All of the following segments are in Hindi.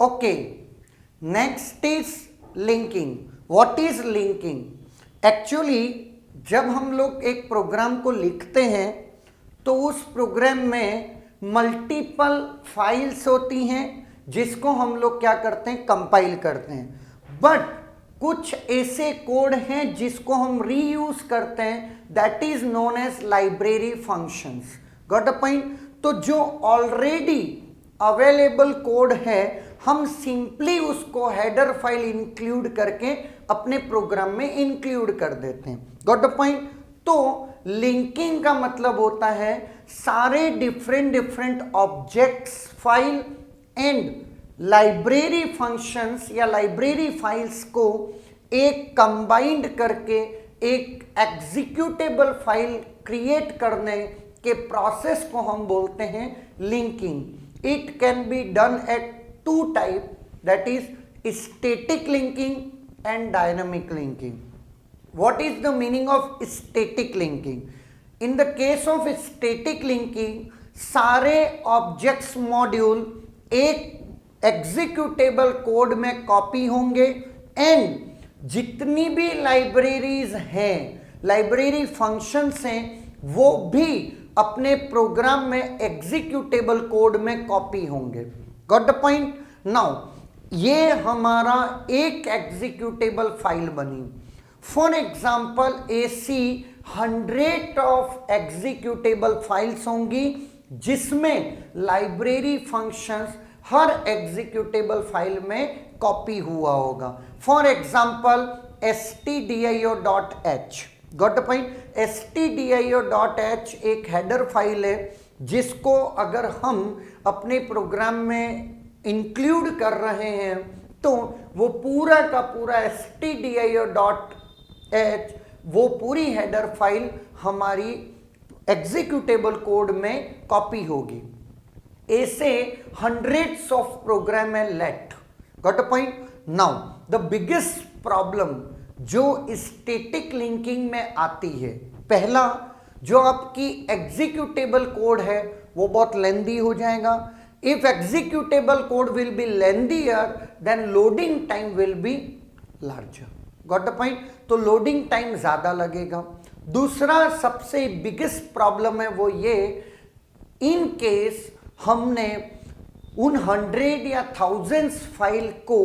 Okay, next is linking. What is linking? Actually जब हम लोग एक प्रोग्राम को लिखते हैं तो उस प्रोग्राम में मल्टीपल फाइल्स होती हैं जिसको हम लोग क्या करते हैं, कंपाइल करते हैं। बट कुछ ऐसे कोड हैं जिसको हम रीयूज करते हैं, that is known as library functions. Got a point? तो जो ऑलरेडी अवेलेबल कोड है हम सिंपली उसको हेडर फाइल इंक्लूड करके अपने प्रोग्राम में इंक्लूड कर देते हैं। Got the point? तो लिंकिंग का मतलब होता है सारे different objects, file and library functions या लाइब्रेरी फाइल्स को एक कंबाइंड करके एक एग्जीक्यूटेबल फाइल क्रिएट करने के प्रोसेस को हम बोलते हैं linking. It can be done eight two type, that is static linking and dynamic linking. What is the meaning of static linking? In the case of static linking, सारे objects module एक executable कोड में कॉपी होंगे एंड जितनी भी लाइब्रेरीज हैं, लाइब्रेरी फंक्शंस हैं, वो भी अपने प्रोग्राम में एग्जीक्यूटेबल कोड में कॉपी होंगे। Got the point? नाउ ये हमारा एक एग्जीक्यूटेबल फाइल बनी। फॉर एग्जाम्पल ऐसी 100 ऑफ एग्जीक्यूटेबल फाइल्स होंगी जिसमें लाइब्रेरी फंक्शंस हर एग्जीक्यूटेबल फाइल में कॉपी हुआ होगा। For example stdio.h। Got the point? stdio.h एक हेडर फाइल है जिसको अगर हम अपने प्रोग्राम में इंक्लूड कर रहे हैं तो वो पूरा का पूरा stdio.h, वो पूरी हेडर फाइल हमारी एग्जीक्यूटेबल कोड में कॉपी होगी। ऐसे हंड्रेड्स ऑफ प्रोग्राम है let. Got a point? Now the biggest problem जो स्टैटिक लिंकिंग में आती है, पहला जो आपकी एग्जीक्यूटेबल कोड है वो बहुत लेंदी हो जाएगा। If executable code will be lengthier then loading time will be larger. Got the point? तो लोडिंग टाइम ज्यादा लगेगा। दूसरा सबसे बिगेस्ट प्रॉब्लम है वो ये, इन केस हमने उन 100 या थाउजेंड्स फाइल को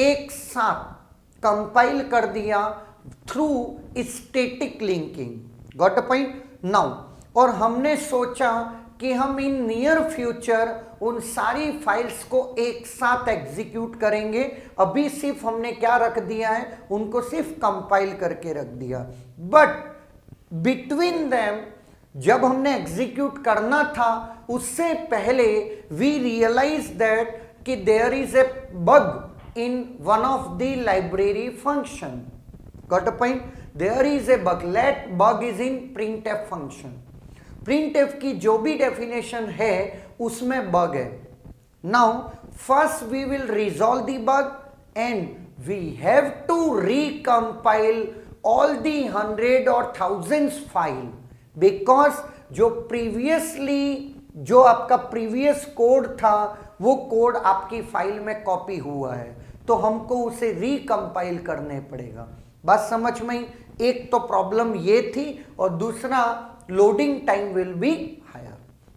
एक साथ कंपाइल कर दिया through static linking. Got the point? Now और हमने सोचा कि हम इन नियर फ्यूचर उन सारी फाइल्स को एक साथ एग्जीक्यूट करेंगे। अभी सिर्फ हमने क्या रख दिया है, उनको सिर्फ कंपाइल करके रख दिया। बट बिटवीन देम जब हमने एग्जीक्यूट करना था उससे पहले वी रियलाइज दैट कि there is a bug in one of the library function. Got a point? There is a bug. Let bug is in printf function. printf की जो भी डेफिनेशन है उसमें बग है। Now first we will resolve the bug and we have to recompile all the 100 और थाउजेंड्स फाइल, बिकॉज जो प्रीवियसली जो आपका प्रीवियस कोड था वो कोड आपकी फाइल में कॉपी हुआ है, तो हमको उसे रिकम्पाइल करने पड़ेगा। बस समझ में ही? एक तो प्रॉब्लम ये थी और दूसरा loading time will be higher.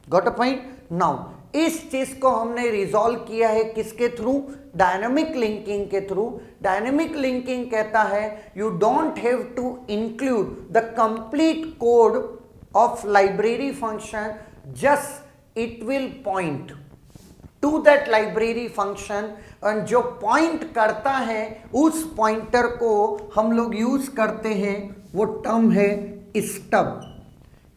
Got a point? Now इस चीज को हमने रिजॉल्व किया है किसके थ्रू? डायनामिक लिंकिंग के थ्रू। डायनामिक लिंकिंग कहता है you don't have to include the complete code of library function, just it will point to that library function, और जो पॉइंट करता है उस पॉइंटर को हम लोग यूज करते हैं, वो टर्म है stub.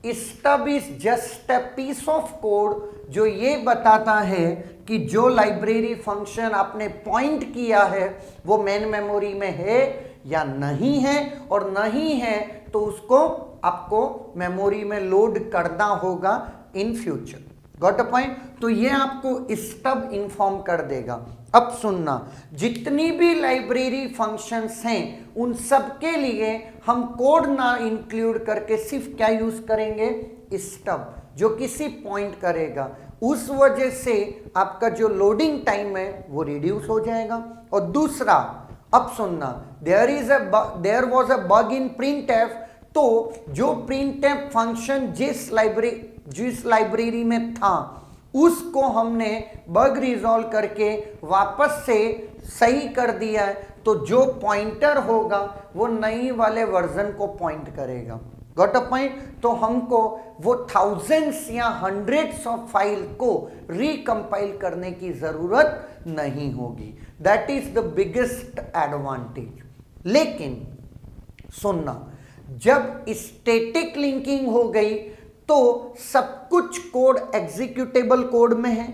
Stub is just a piece of code जो ये बताता है कि जो लाइब्रेरी फंक्शन आपने पॉइंट किया है वो मेन मेमोरी में है या नहीं है, और नहीं है तो उसको आपको मेमोरी में लोड करना होगा in future. Got a point? तो ये आपको स्टब इन्फॉर्म कर देगा। अब सुनना, जितनी भी लाइब्रेरी फंक्शंस हैं उन सब के लिए हम कोड ना इंक्लूड करके सिर्फ क्या यूज करेंगे? स्टब, जो किसी पॉइंट करेगा। उस वजह से आपका जो लोडिंग टाइम है वो रिड्यूस हो जाएगा। और दूसरा, अब सुनना, there was a bug in printf, तो जो printf फंक्शन जिस लाइब्रेरी में था उसको हमने बग रिजॉल्व करके वापस से सही कर दिया है, तो जो पॉइंटर होगा वो नई वाले वर्जन को पॉइंट करेगा। Got a point? तो हमको वो थाउजेंड्स या हंड्रेड्स ऑफ फाइल को रिकंपाइल करने की जरूरत नहीं होगी। That is the biggest advantage. लेकिन सुनना, जब स्टैटिक लिंकिंग हो गई तो सब कुछ कोड एग्जीक्यूटेबल कोड में है,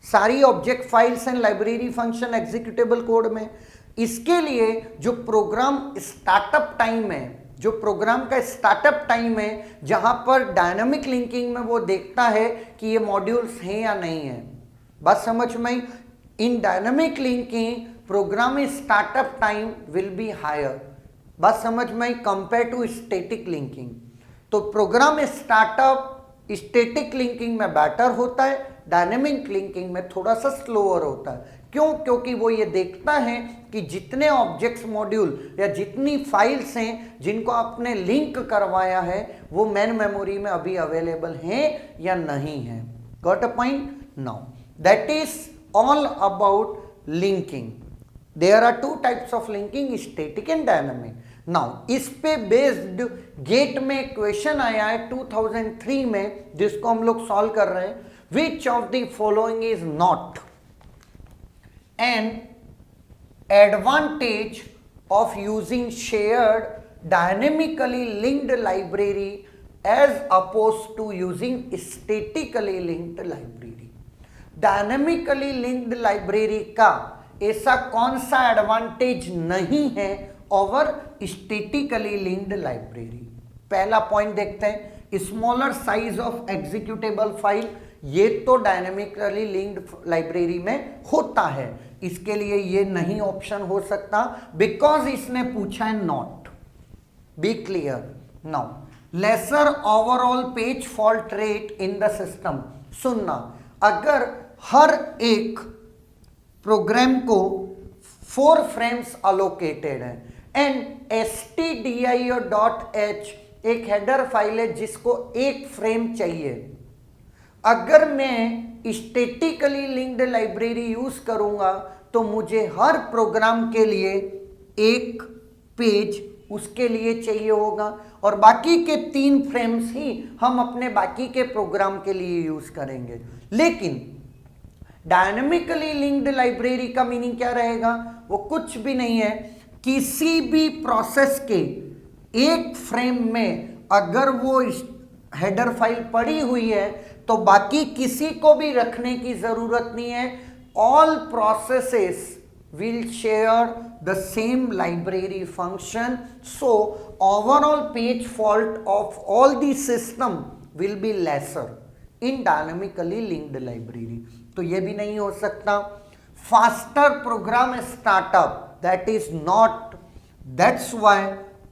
सारी object files and library function executable code में। इसके लिए जो प्रोग्राम स्टार्टअप टाइम है, जो प्रोग्राम का स्टार्टअप टाइम है, जहां पर डायनामिक लिंकिंग में वो देखता है कि ये मॉड्यूल्स हैं या नहीं है, बात समझ में? In dynamic linking program startup time will be higher, बात समझ में, कंपेयर टू स्टैटिक लिंकिंग। तो प्रोग्राम स्टार्टअप स्टैटिक लिंकिंग में बेटर होता है, डायनेमिक लिंकिंग में थोड़ा सा स्लोअर होता है। क्यों? क्योंकि वो ये देखता है कि जितने ऑब्जेक्ट्स मॉड्यूल या जितनी फाइल्स हैं जिनको आपने लिंक करवाया है वो मेन मेमोरी में अभी अवेलेबल हैं या नहीं है। Got a point? Now that is all about linking. There are two types of linking, static and dynamic. Now इस पे बेस्ड गेट में क्वेश्चन आया है 2003 में, जिसको हम लोग सॉल्व कर रहे हैं। Which of the following is not an advantage of using shared dynamically linked library as oppose to using statically linked library? Dynamically linked library का ऐसा कौन सा एडवांटेज नहीं है ओवर स्टैटिकली लिंक्ड लाइब्रेरी? पहला पॉइंट देखते हैं, smaller size of executable file. ये तो डायनेमिकली लिंक्ड लाइब्रेरी में होता है, इसके लिए ये नहीं ऑप्शन हो सकता, बिकॉज इसने पूछा है not. B clear now. Lesser overall page fault rate in the system. सुनना, अगर हर एक प्रोग्राम को 4 फ्रेम्स अलोकेटेड है एंड stdio.h एक हेडर फाइल है जिसको 1 फ्रेम चाहिए, अगर मैं स्टैटिकली लिंक्ड लाइब्रेरी यूज करूंगा तो मुझे हर प्रोग्राम के लिए 1 पेज उसके लिए चाहिए होगा और बाकी के 3 फ्रेम्स ही हम अपने बाकी के प्रोग्राम के लिए यूज करेंगे। लेकिन डायनेमिकली लिंक्ड लाइब्रेरी का मीनिंग क्या रहेगा? वो कुछ भी नहीं है, किसी भी प्रोसेस के 1 फ्रेम में अगर वो हेडर फाइल पड़ी हुई है तो बाकी किसी को भी रखने की जरूरत नहीं है। All processes will share the same library function, so overall page fault of all the system will be lesser in dynamically linked library। तो ये भी नहीं हो सकता। faster program startup, that is not, that's why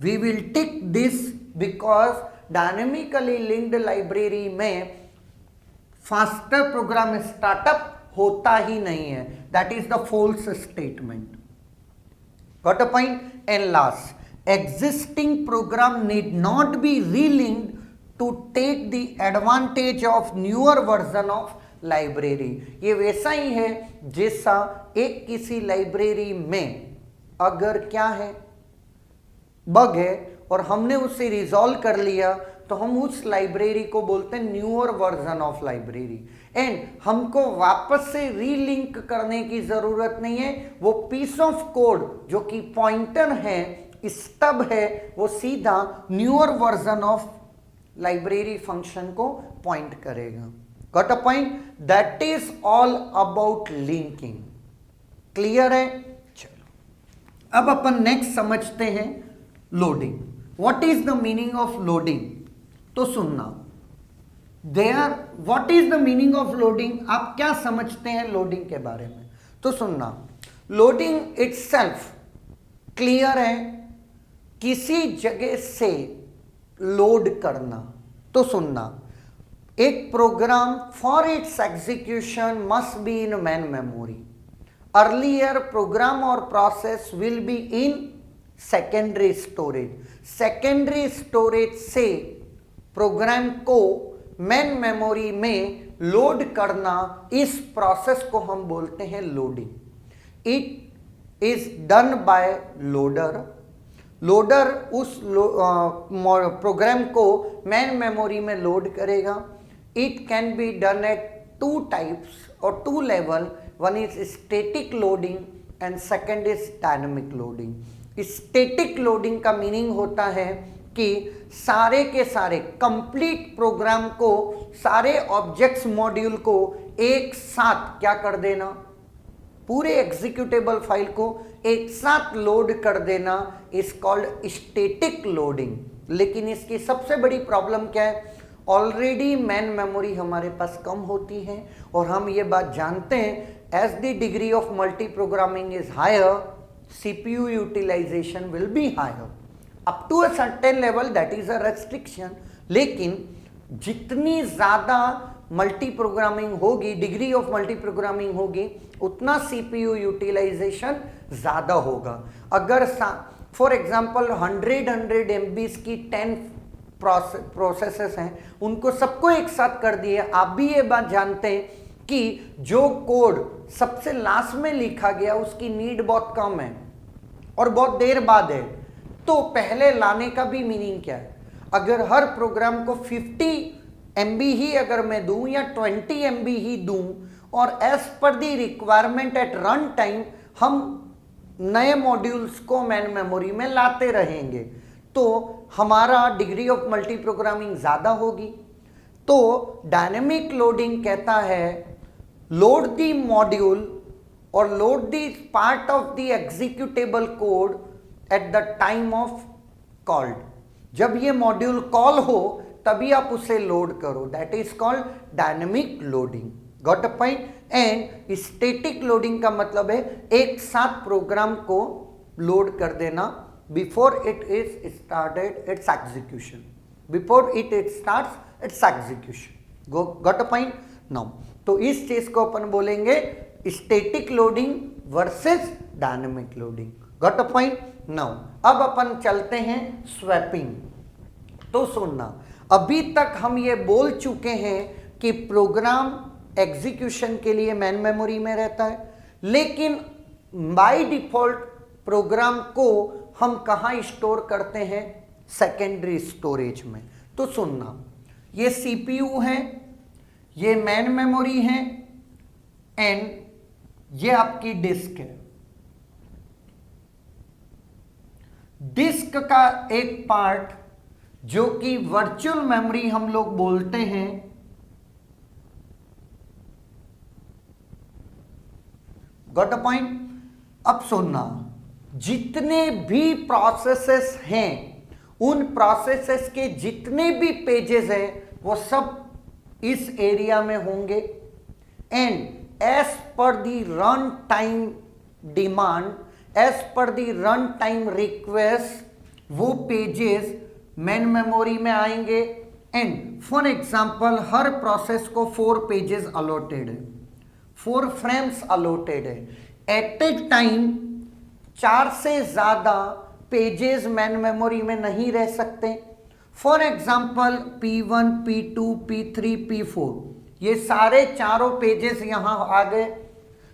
we will tick this, because dynamically linked library में faster program startup होता ही नहीं है, that is the false statement। Got a point? And last, existing program need not be relinked to take the advantage of newer version of library। ये वैसा ही है जैसा एक किसी लाइब्रेरी में अगर क्या है, बग है और हमने उसे रिजॉल्व कर लिया तो हम उस लाइब्रेरी को बोलते हैं newer version of library, and हमको वापस से रीलिंक करने की जरूरत नहीं है। वो पीस ऑफ कोड जो कि पॉइंटर है, स्टब है, वो सीधा newer version of library function को पॉइंट करेगा। Got a point? That is all about linking. Clear है? चलो अब अपन नेक्स्ट समझते हैं loading. What is the meaning of loading? तो सुनना, there what is the meaning of loading, आप क्या समझते हैं लोडिंग के बारे में? तो सुनना, लोडिंग इटसेल्फ क्लियर है, किसी जगह से लोड करना। तो सुनना, एक program for its execution must be in main memory. Earlier program और process will be in secondary storage. Secondary storage से प्रोग्राम को मैन मेमोरी में लोड करना, इस प्रोसेस को हम बोलते हैं loading. It is done by loader. Loader उस प्रोग्राम को मैन मेमोरी में लोड करेगा. It can be done at two types और two level. One is static loading and second is dynamic loading. Static loading का मीनिंग होता है कि सारे के सारे कंप्लीट प्रोग्राम को, सारे ऑब्जेक्ट्स मॉड्यूल को एक साथ क्या कर देना, पूरे एग्जीक्यूटेबल फाइल को एक साथ लोड कर देना इज कॉल्ड स्टैटिक लोडिंग. लेकिन इसकी सबसे बड़ी प्रॉब्लम क्या है, ऑलरेडी मैन मेमोरी हमारे पास कम होती है और हम ये बात जानते हैं as the degree of multi programming is higher, CPU utilization will be higher up to a certain level, that is a restriction. लेकिन जितनी ज़्यादा मल्टी प्रोग्रामिंग होगी, डिग्री ऑफ मल्टी प्रोग्रामिंग होगी, उतना CPU यूटिलाइजेशन ज़्यादा होगा. अगर फॉर एग्जांपल 100 MB की 10 प्रोसेसेस हैं, उनको सबको एक साथ कर दिए. आप भी ये बात जानते हैं कि जो कोड सबसे लास्ट में लिखा गया उसकी नीड बहुत कम है और बहुत देर बाद है, तो पहले लाने का भी मीनिंग क्या है. अगर हर प्रोग्राम को 50 MB ही अगर मैं दूं या 20 MB ही दूं और as per the requirement at run time हम नए मॉड्यूल्स को मैन मेमोरी में लाते रहेंगे, तो हमारा डिग्री ऑफ मल्टी प्रोग्रामिंग ज़्यादा होगी. तो डायनेमिक लोडिंग कहता है लोड द मॉड्यूल और load the part of the executable code at the time of called. जब ये मॉड्यूल कॉल हो तभी आप उसे लोड करो, that is called dynamic loading. Got a point. And static loading का मतलब है एक साथ प्रोग्राम को लोड कर देना before it is started it's execution. Before it starts it's execution. Got a point. Now तो इस चीज को अपन बोलेंगे static loading versus dynamic loading. Got a point. Now अब अपन चलते हैं स्वैपिंग. तो सुनना, अभी तक हम ये बोल चुके हैं कि प्रोग्राम एग्जीक्यूशन के लिए मैन मेमोरी में रहता है, लेकिन बाय डिफॉल्ट प्रोग्राम को हम कहाँ स्टोर करते हैं, सेकेंडरी स्टोरेज में. तो सुनना, ये CPU है, ये मैन मेमोरी है एंड ये आपकी डिस्क है. डिस्क का एक पार्ट जो कि वर्चुअल मेमोरी हम लोग बोलते हैं, गॉट अ पॉइंट. अब सुनना, जितने भी प्रोसेसेस हैं उन प्रोसेसेस के जितने भी पेजेस हैं वो सब इस एरिया में होंगे. And as per the run time demand, as per the run time request, वो पेजेस मैन मेमोरी में आएंगे. एंड फॉर एग्जांपल हर प्रोसेस को 4 पेजेस अलॉटेड है, 4 फ्रेम्स अलॉटेड है. एट ए टाइम 4 से ज़्यादा पेजेस मैन मेमोरी में नहीं रह सकते. For example P1, P2, P3, P4, ये सारे चारों पेजेस यहां आ गए.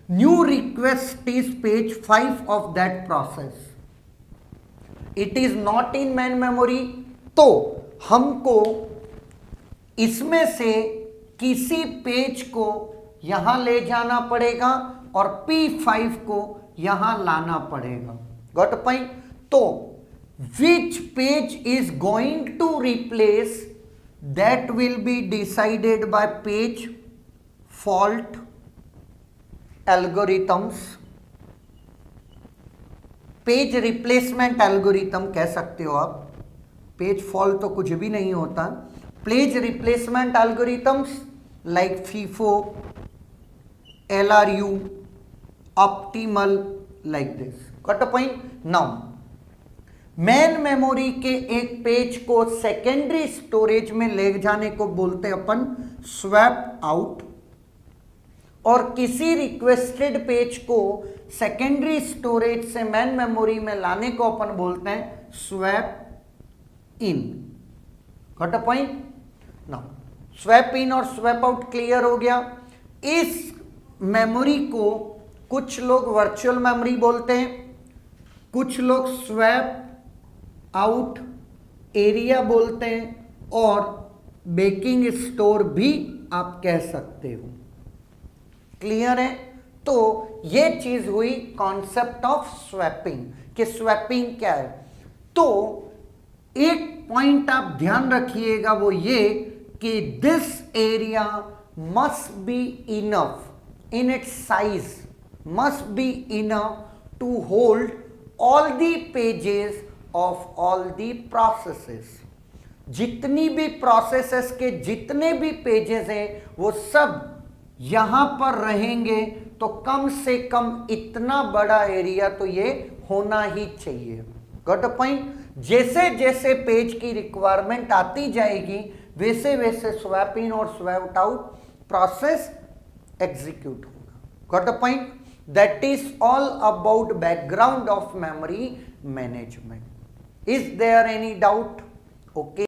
New request is page 5 of that process, it is not in main memory. तो हमको इसमें से किसी पेज को यहां ले जाना पड़ेगा और P5 को यहां लाना पड़ेगा. Got a point. तो which page is going to replace, that will be decided by page fault algorithms. Page replacement algorithm कह सकते हो आप, पेज फॉल्ट तो कुछ भी नहीं होता. Page replacement algorithms like FIFO, LRU, optimal, like this. Got a point? Now main memory के एक पेज को सेकेंडरी स्टोरेज में ले जाने को बोलते हैं अपन स्वैप आउट, और किसी रिक्वेस्टेड पेज को सेकेंडरी स्टोरेज से मेन मेमोरी में लाने को अपन बोलते हैं swap in. Got a point? Now swap in और स्वैप आउट क्लियर हो गया। इस मेमोरी को कुछ लोग वर्चुअल मेमोरी बोलते हैं, कुछ लोग स्वैप आउट एरिया बोलते हैं, और बेकिंग स्टोर भी आप कह सकते हो। क्लियर है? तो ये चीज हुई कॉन्सेप्ट ऑफ स्वैपिंग कि स्वैपिंग क्या है। तो एक पॉइंट आप ध्यान रखिएगा, वो ये कि this area must be enough in its size, must be enough to hold all the pages of all the processes. जितनी भी प्रोसेसेस के जितने भी पेजेस हैं वो सब यहां पर रहेंगे, तो कम से कम इतना बड़ा एरिया तो ये होना ही चाहिए। Got a point? जैसे जैसे पेज की रिक्वायरमेंट आती जाएगी वैसे वैसे स्वैप इन और स्वैप आउट प्रोसेस एग्जीक्यूट होगा। Got a point? That is all about background of memory management. Is there any doubt? Okay.